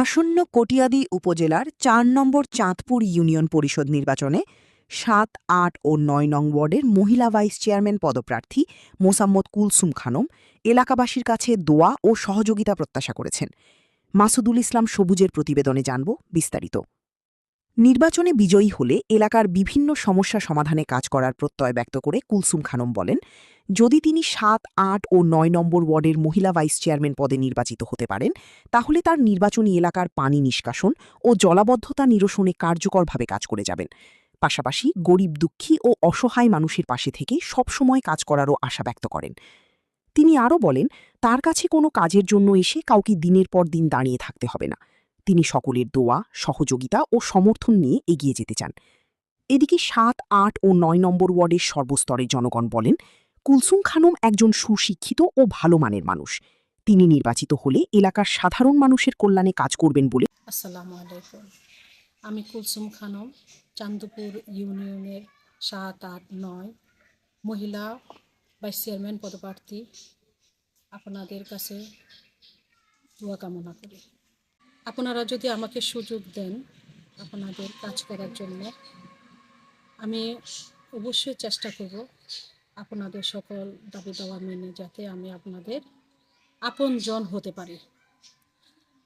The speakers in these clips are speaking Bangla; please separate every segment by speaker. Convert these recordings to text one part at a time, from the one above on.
Speaker 1: আসন্ন কটিয়াদী উপজেলার ৪ নম্বর চাঁদপুর ইউনিয়ন পরিষদ নির্বাচনে ৭, ৮ ও ৯ নং ওয়ার্ডের মহিলা ভাইস চেয়ারম্যান পদপ্রার্থী মোসাম্মদ কুলসুম খানম এলাকাবাসীর কাছে দোয়া ও সহযোগিতা প্রত্যাশা করেছেন। মাসুদুল ইসলাম সবুজের প্রতিবেদনে জানব বিস্তারিত। নির্বাচনে বিজয়ী হলে এলাকার বিভিন্ন সমস্যা সমাধানে কাজ করার প্রত্যয় ব্যক্ত করে কুলসুম খানম বলেন, যদি তিনি ৭, ৮ ও ৯ নম্বর ওয়ার্ডের মহিলা ভাইস চেয়ারম্যান পদে নির্বাচিত হতে পারেন, তাহলে তার নির্বাচনী এলাকার পানি নিষ্কাশন ও জলাবদ্ধতা নিরসনে কার্যকরভাবে কাজ করে যাবেন। পাশাপাশি গরিব দুঃখী ও অসহায় মানুষের পাশে থেকে সবসময় কাজ করারও আশা ব্যক্ত করেন। তিনি আরও বলেন, তার কাছে কোনো কাজের জন্য এসে কাউকে দিনের পর দিন দাঁড়িয়ে থাকতে হবে না। তিনি সকলের দোয়া, সহযোগিতা ও সমর্থন নিয়ে এগিয়ে যেতে চান। এদিকে ৭, ৮ ও ৯ নম্বর ওয়ার্ডের সর্বস্তরের জনগণ বলেন, কুলসুম খানম একজন সুশিক্ষিত ও ভালো মানের মানুষ। তিনি নির্বাচিত হলে এলাকার সাধারণ মানুষের কল্যাণে কাজ করবেন বলে।
Speaker 2: আসসালামু আলাইকুম। আমি কুলসুম খানম, চান্দপুর ইউনিয়নের ৭, ৮, ৯ মহিলা ভাইস চেয়ারম্যান পদপ্রার্থী। আপনাদের কাছে দোয়া কামনা করি। আপনারা যদি আমাকে সুযোগ দেন আপনাদের কাজ করার জন্য, আমি অবশ্যই চেষ্টা করব আপনাদের সকল দাবি দাওয়া মেনে যাতে আমি আপনাদের আপনজন হতে পারি।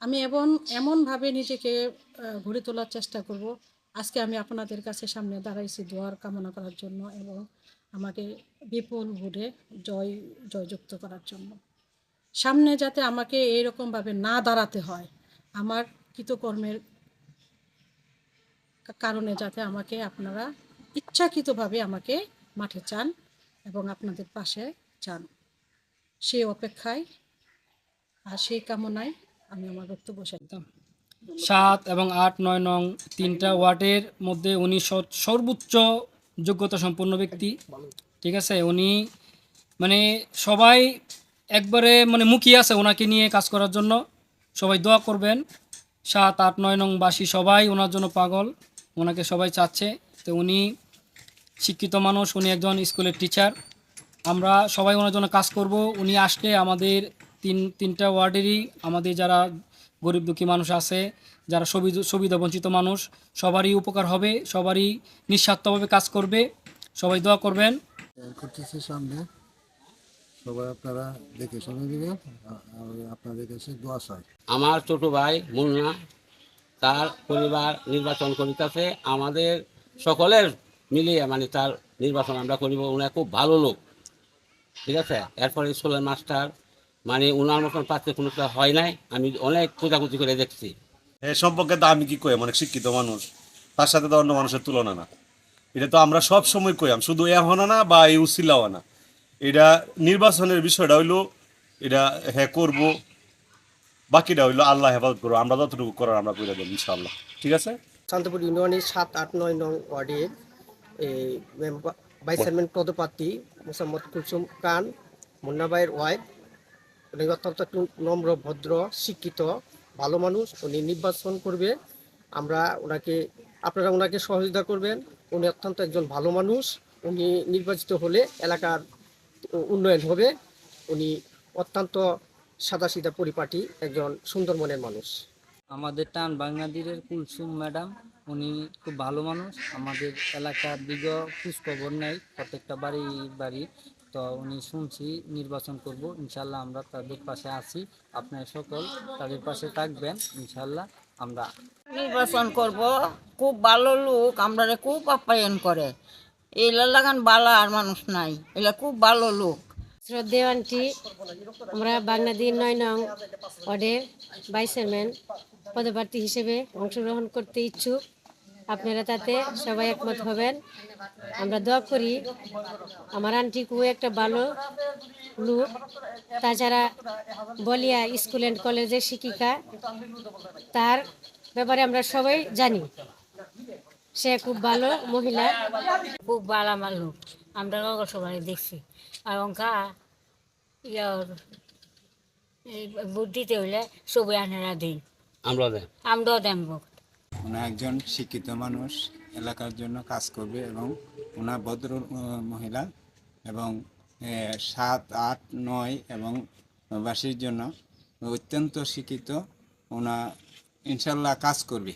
Speaker 2: আমি এমনভাবে নিজেকে গড়ে তোলার চেষ্টা করব। আজকে আমি আপনাদের কাছে সামনে দাঁড়াইছি দোয়ার কামনা করার জন্য এবং আমাকে বিপুল ভোটে জয়যুক্ত করার জন্য। সামনে যাতে আমাকে এইরকমভাবে না দাঁড়াতে হয়, আমার কৃতকর্মের কারণে যাতে আমাকে আপনারা ইচ্ছাকৃতভাবে আমাকে মাঠে চান এবং আপনাদের পাশে চান, সেই অপেক্ষায় আর সেই কামনায় আমি আমার বক্তব্য শেষ করলাম।
Speaker 3: ৭ এবং ৮, ৯ নং তিনটা ওয়ার্ডের মধ্যে উনি সর্বোচ্চ যোগ্যতা সম্পন্ন ব্যক্তি। ঠিক আছে, উনি মানে সবাই একবারে মুখিয়ে আছে ওনাকে নিয়ে কাজ করার জন্য। সবাই দোয়া করবেন। ৭, ৮, ৯ নং বাসী সবাই ওনার জন্য পাগল, ওনাকে সবাই চাচ্ছে। তো উনি শিক্ষিত মানুষ, উনি একজন স্কুলের টিচার। আমরা সবাই ওনার জন্য কাজ করব। উনি আসলে আমাদের তিনটা ওয়ার্ডেরই আমাদের যারা গরিব দুঃখী মানুষ আছে, যারা সুবিধা বঞ্চিত মানুষ, সবারই উপকার হবে, সবারই নিঃস্বার্থভাবে কাজ করবে। সবাই দোয়া করবেন।
Speaker 4: সামনে সবাই আপনারা দেখে শুনে দিবেন, আপনাদের কাছে দোয়া চাই।
Speaker 5: আমার ছোট ভাই মুন্না, তার পরিবার নির্বাচন করিতেছে, আমাদের সকলের মিলিয়ে তার নির্বাচন আমরা করিব। উনি খুব ভালো লোক, ঠিক আছে। এরপরে স্কুলের মাস্টার, উনার মতন পাত্রে কোনো হয় নাই। আমি অনেক খোঁজাখুঁজি করে দেখছি।
Speaker 6: এ সম্পর্কে তো আমি কি কই, অনেক শিক্ষিত মানুষ, তার সাথে তো অন্য মানুষের তুলনা না। এটা তো আমরা সব সময় কইম, শুধু এখন না বা এই উসিলাও না। এটা নির্বাচনের বিষয়টা হইলো, এটা হ্যাঁ করবো, বাকিটা হইলো আল্লাহ হেফাজত করবো। আমরা যতটুকু করার আমরা করে দেবো ইনশাআল্লাহ, ঠিক আছে।
Speaker 7: চান্দপুর ইউনিয়নের ৭, ৮, ৯ নং ওয়ার্ডের ভাইস চেয়ারম্যান পদপ্রার্থী মোসাম্মদ কুলসুম খান, মুন্না ভাইয়ের ওয়াইফ। উনি অত্যন্ত একটু নম্র, ভদ্র, শিক্ষিত, ভালো মানুষ। উনি নির্বাচন করবে, আপনারা ওনাকে সহযোগিতা করবেন। উনি অত্যন্ত একজন ভালো মানুষ। উনি নির্বাচিত হলে এলাকার উন্নয়ন হবে। উনি অত্যন্ত সাদাসিধা পরিপাটি একজন সুন্দর মনের মানুষ।
Speaker 8: আমাদের টান বাংলাদেশের কুলসুম ম্যাডাম, উনি খুব ভালো মানুষ। আমাদের এলাকার দিকেও খোঁজখবর নেয় প্রত্যেকটা বাড়ি। তো উনি শুনছি নির্বাচন করব, ইনশাল্লাহ আমরা তাদের পাশে আছি। আপনারা সকল তাদের পাশে থাকবেন, ইনশাল্লাহ আমরা
Speaker 9: নির্বাচন করব। খুব ভালো লোক, আমরা খুব আপ্যায়ন করে। এলা লাগান বালা আর মানুষ নাই, এলা খুব ভালো লোক।
Speaker 10: শ্রদ্ধেয় আন্টি, আমরা বাগনাদী ৯ নং ওয়ার্ডের ভাইস চেয়ারম্যান পদপ্রার্থী হিসেবে অংশগ্রহণ করতে ইচ্ছুক। আপনারা তাতে সবাই একমত হবেন। আমরা দোয়া করি আমার আন্টি খুব একটা ভালো লোক। তাছাড়া বলিয়া স্কুল অ্যান্ড কলেজের শিক্ষিকা, তার ব্যাপারে আমরা সবাই জানি। সে খুব ভালো মহিলা,
Speaker 11: খুব ভালো আমার লোক। আমরা সবাই দেখছি ভোট দিতে হইলে সবাই আনারা দিন, আমরাও দেন ভোট।
Speaker 4: ওনা একজন শিক্ষিত মানুষ, এলাকার জন্য কাজ করবে এবং ওনা ভদ্র মহিলা এবং ৭, ৮, ৯ এবং বাসীর জন্য অত্যন্ত শিক্ষিত। ওনা ইনশাল্লাহ কাজ করবে।